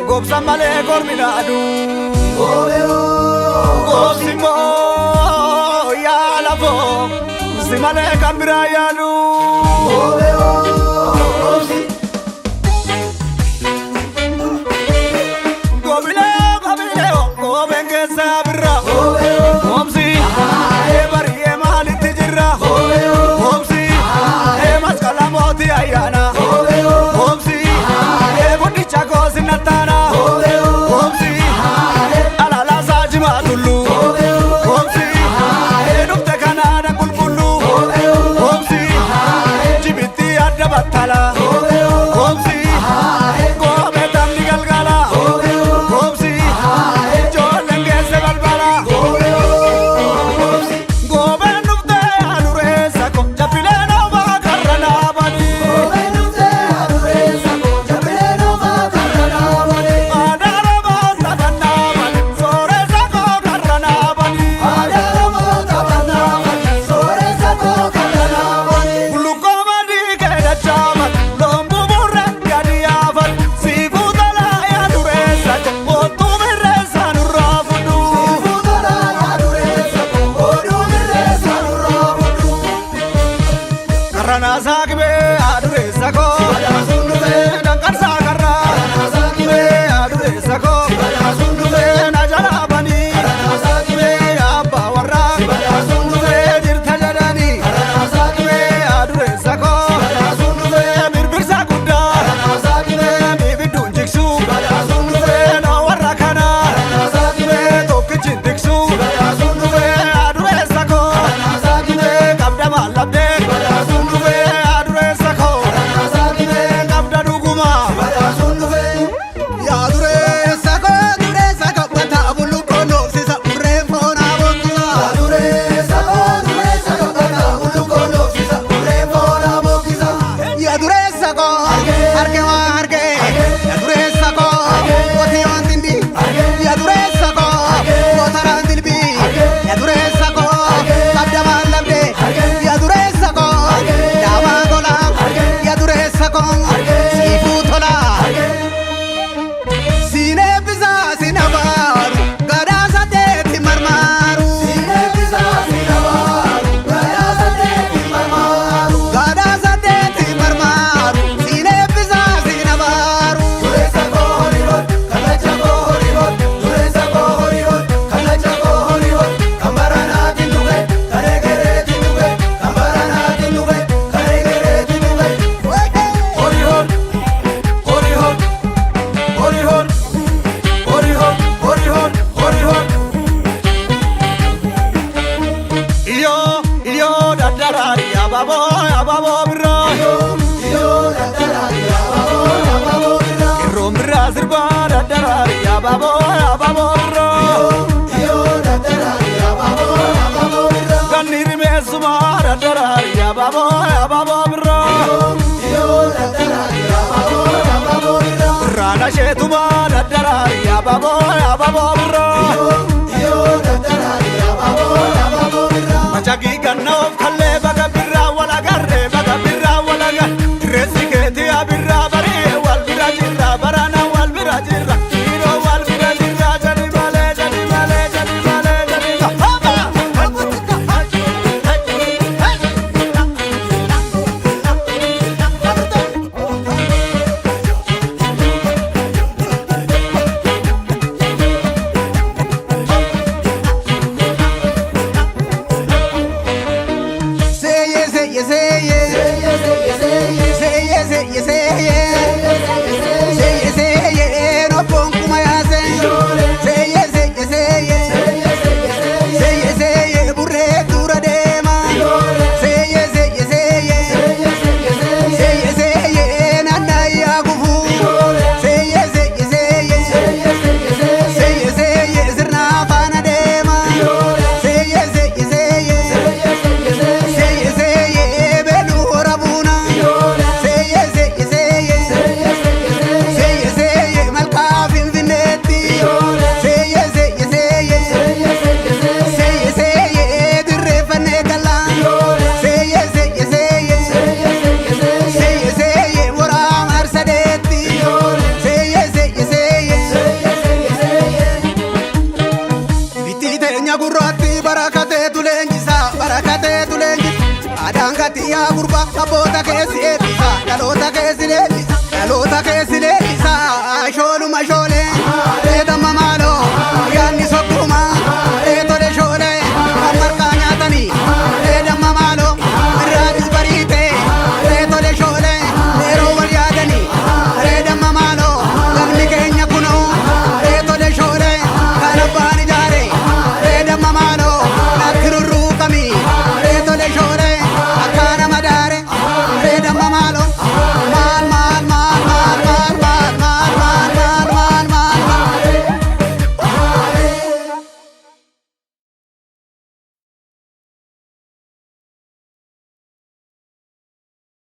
gobsa male gorminadu gobsimo ya lafo simale kambira yadu gobile gobile gobenge sabra gobsi bari emali tijra gobsi maskala moti ayana gobsi bodi chago sinatana gobsi alala sajima tulu gobsi nukte kanada bulbulu gobsi jibiti adda batala gobsi gobe tamni galgala gobsi jolenge se balbala gobe nukte alure sako japile no ba karana bani adara ba sabana bani sore sako karana bani buluko madi keda chama lombu burra gadi afal sifu tala ya dure sako otu mere sanu rafudu karana sakbe adure sako dankan sakara adure sako najala bani abba warra dirta jadani adure sako birbirsa gudda bibidun jiksu na warra kana tokkichin tiksu adure sako kabda malabde adure sako kabda duguma Yadure sako bata buluko no sisa ure fona bokisa. Yadure sako harke wa harke. Yadure sako oti antindi. Yadure sako otaran dilbi. Yadure sako kabda malamde. Yadure sako dama gola. Yadure sako sifu thola. Sine pisa sinabaru gada sateti marmaru gada sateti marmaru sine pisa sinabaru iyo dadarari ababo bira kirrom bira sirba dadarari ababo bira ganiri mesuma dadarari ababo bira rana shetuma dadarari ababo bira Majagi ganna of kalle baga birra wala garre baga birra wala gar resi keti abirra bari wal birra jirra barana wal birra jirra hiro wal birra jirra jani male jani haba abboota keessi eebbisa dhaloota